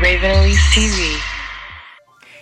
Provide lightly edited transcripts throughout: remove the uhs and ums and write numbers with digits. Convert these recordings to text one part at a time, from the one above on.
Elyse TV.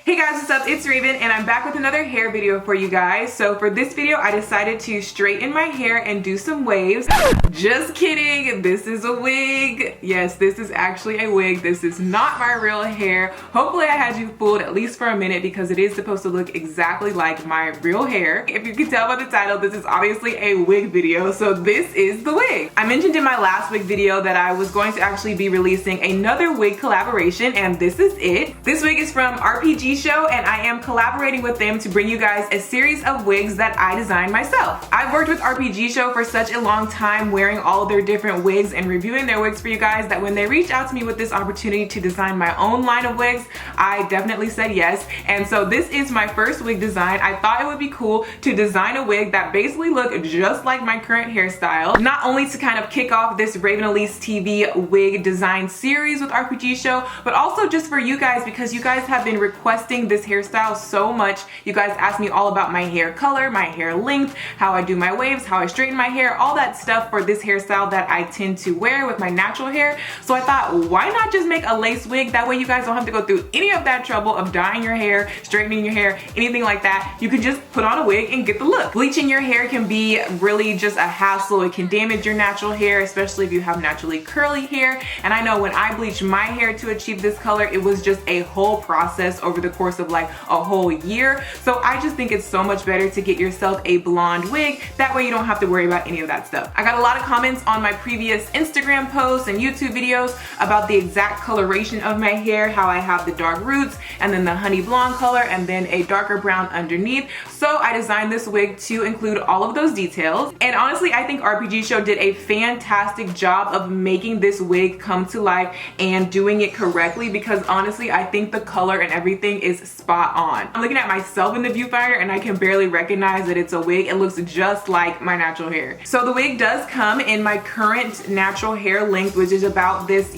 Hey guys, what's up? It's Raven and I'm back with another hair video for you guys. So for this video, I decided to straighten my hair and do some waves. Just kidding, this is a wig. Yes, this is actually a wig. This is not my real hair. Hopefully I had you fooled at least for a minute because it is supposed to look exactly like my real hair. If you can tell by the title, this is obviously a wig video, so this is the wig. I mentioned in my last wig video that I was going to actually be releasing another wig collaboration, and this is it. This wig is from RPG Show, and I am collaborating with them to bring you guys a series of wigs that I designed myself. I've worked with RPG Show for such a long time, wearing all of their different wigs and reviewing their wigs for you guys, that when they reached out to me with this opportunity to design my own line of wigs, I definitely said yes. And so this is my first wig design. I thought it would be cool to design a wig that basically looked just like my current hairstyle, not only to kind of kick off this Elyse TV wig design series with RPG Show, but also just for you guys, because you guys have been requesting this hairstyle so much. You guys ask me all about my hair color, my hair length, how I do my waves, how I straighten my hair, all that stuff for this hairstyle that I tend to wear with my natural hair. So I thought, why not just make a lace wig? That way you guys don't have to go through any of that trouble of dyeing your hair, straightening your hair, anything like that. You can just put on a wig and get the look. Bleaching your hair can be really just a hassle. It can damage your natural hair, especially if you have naturally curly hair. And I know when I bleached my hair to achieve this color, it was just a whole process over the course of like a whole year. So I just think it's so much better to get yourself a blonde wig. That way you don't have to worry about any of that stuff. I got a lot of comments on my previous Instagram posts and YouTube videos about the exact coloration of my hair, how I have the dark roots and then the honey blonde color and then a darker brown underneath. So I designed this wig to include all of those details. And honestly, I think RPG Show did a fantastic job of making this wig come to life and doing it correctly, because honestly, I think the color and everything is spot on. I'm looking at myself in the viewfinder and I can barely recognize that it's a wig. It looks just like my natural hair. So the wig does come in my current natural hair length, which is about this,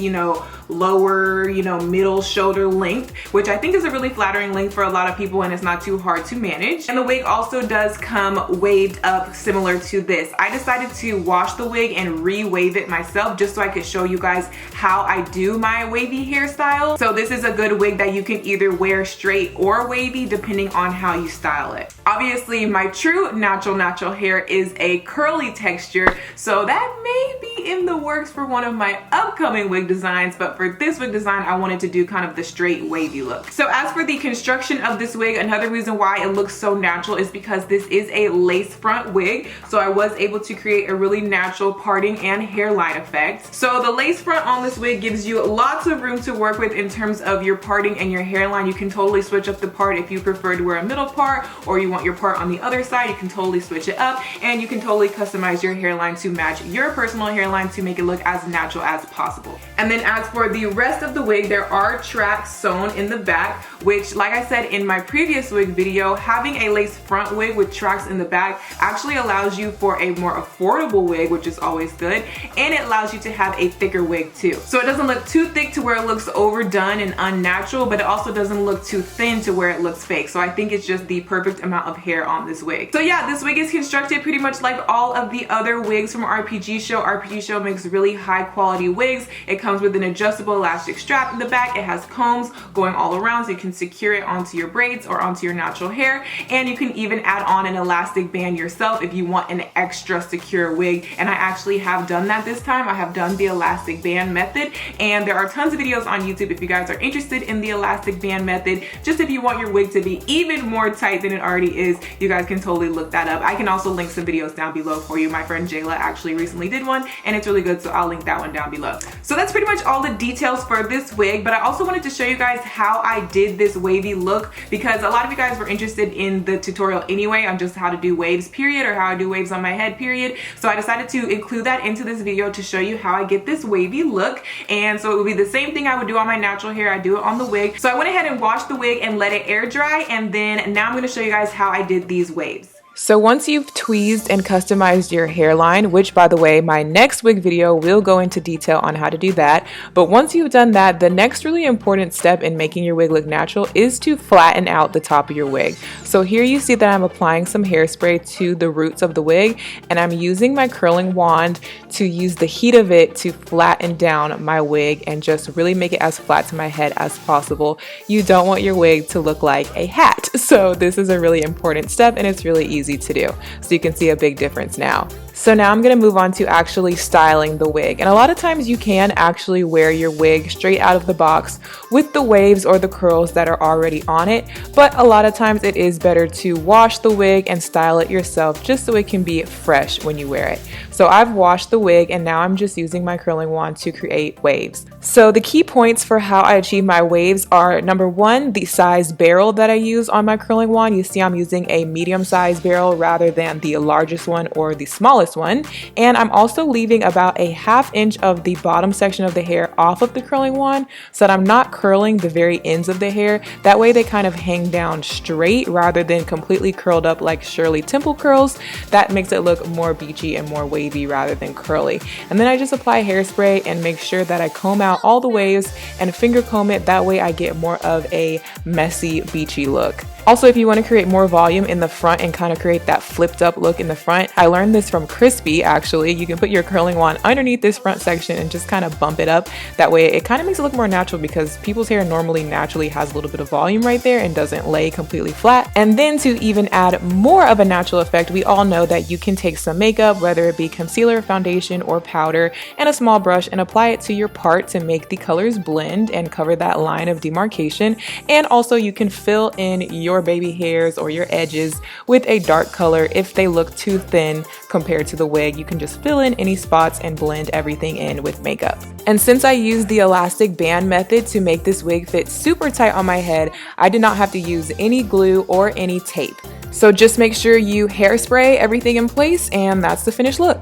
lower, middle shoulder length, which I think is a really flattering length for a lot of people and it's not too hard to manage. And the wig also does come waved up similar to this. I decided to wash the wig and re-wave it myself just so I could show you guys how I do my wavy hairstyle. So this is a good wig that you can either wear straight or wavy depending on how you style it. Obviously my true natural hair is a curly texture, so that may be in the works for one of my upcoming wig designs, but for this wig design I wanted to do kind of the straight wavy look. So as for the construction of this wig, another reason why it looks so natural is because this is a lace front wig, so I was able to create a really natural parting and hairline effect. So the lace front on this wig gives you lots of room to work with in terms of your parting and your hairline. You can totally switch up the part if you prefer to wear a middle part or you want your part on the other side. You can totally switch it up and you can totally customize your hairline to match your personal hairline to make it look as natural as possible. And then as for the rest of the wig, there are tracks sewn in the back, which, like I said in my previous wig video, having a lace front wig with tracks in the back actually allows you for a more affordable wig, which is always good, and it allows you to have a thicker wig too. So it doesn't look too thick to where it looks overdone and unnatural, but it also doesn't look too thin to where it looks fake. So I think it's just the perfect amount of hair on this wig. So yeah, this wig is constructed pretty much like all of the other wigs from RPG Show. RPG Show makes really high quality wigs. It comes with an adjustable elastic strap in the back. It has combs going all around so you can secure it onto your braids or onto your natural hair, and you can even add on an elastic band yourself if you want an extra secure wig. And I actually have done that this time. I have done the elastic band method, and there are tons of videos on YouTube if you guys are interested in the elastic band method. Just if you want your wig to be even more tight than it already is, you guys can totally look that up. I can also link some videos down below for you. My friend Jayla actually recently did one and it's really good, so I'll link that one down below. So that's pretty much all the details for this wig, but I also wanted to show you guys how I did this wavy look, because a lot of you guys were interested in the tutorial anyway on just how to do waves period, or how I do waves on my head period. So I decided to include that into this video to show you how I get this wavy look. And so it would be the same thing I would do on my natural hair, I do it on the wig. So I went ahead and washed the wig and let it air dry, and then now I'm going to show you guys how I did these waves. So once you've tweezed and customized your hairline, which by the way, my next wig video will go into detail on how to do that. But once you've done that, the next really important step in making your wig look natural is to flatten out the top of your wig. So here you see that I'm applying some hairspray to the roots of the wig, and I'm using my curling wand to use the heat of it to flatten down my wig and just really make it as flat to my head as possible. You don't want your wig to look like a hat. So this is a really important step, and it's really easy to do. So you can see a big difference now. So now I'm going to move on to actually styling the wig. And a lot of times you can actually wear your wig straight out of the box with the waves or the curls that are already on it. But a lot of times it is better to wash the wig and style it yourself just so it can be fresh when you wear it. So I've washed the wig and now I'm just using my curling wand to create waves. So the key points for how I achieve my waves are, number one, the size barrel that I use on my curling wand. You see I'm using a medium-sized barrel rather than the largest one or the smallest one. And I'm also leaving about a ½ inch of the bottom section of the hair off of the curling wand so that I'm not curling the very ends of the hair. That way they kind of hang down straight rather than completely curled up like Shirley Temple curls. That makes it look more beachy and more wavy rather than curly. And then I just apply hairspray and make sure that I comb out all the waves and finger comb it. That way I get more of a messy, beachy look. Also, if you want to create more volume in the front and kind of create that flipped up look in the front, I learned this from Crispy actually. You can put your curling wand underneath this front section and just kind of bump it up. That way it kind of makes it look more natural because people's hair normally naturally has a little bit of volume right there and doesn't lay completely flat. And then to even add more of a natural effect, we all know that you can take some makeup, whether it be concealer, foundation, or powder, and a small brush and apply it to your part to make the colors blend and cover that line of demarcation. And also you can fill in your baby hairs or your edges with a dark color if they look too thin compared to the wig. You can just fill in any spots and blend everything in with makeup. And since I used the elastic band method to make this wig fit super tight on my head, I did not have to use any glue or any tape. So just make sure you hairspray everything in place, and that's the finished look.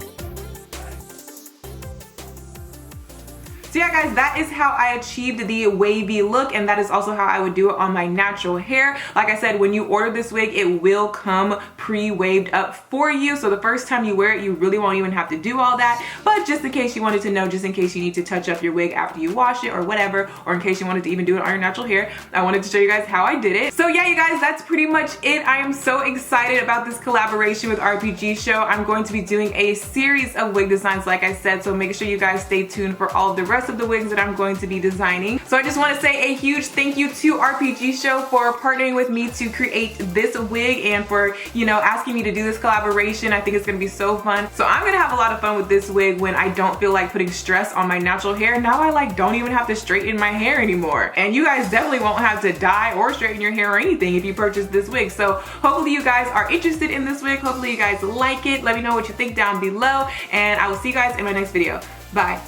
So yeah guys, that is how I achieved the wavy look, and that is also how I would do it on my natural hair. Like I said, when you order this wig, it will come pre-waved up for you. So the first time you wear it, you really won't even have to do all that. But just in case you wanted to know, just in case you need to touch up your wig after you wash it or whatever, or in case you wanted to even do it on your natural hair, I wanted to show you guys how I did it. So yeah, you guys, that's pretty much it. I am so excited about this collaboration with RPG Show. I'm going to be doing a series of wig designs, like I said, so make sure you guys stay tuned for all of the rest of the wigs that I'm going to be designing. So I just want to say a huge thank you to RPG Show for partnering with me to create this wig and for, you know, asking me to do this collaboration. I think it's going to be so fun. So I'm going to have a lot of fun with this wig when I don't feel like putting stress on my natural hair. Now I don't even have to straighten my hair anymore. And you guys definitely won't have to dye or straighten your hair or anything if you purchase this wig. So hopefully you guys are interested in this wig. Hopefully you guys like it. Let me know what you think down below, and I will see you guys in my next video. Bye.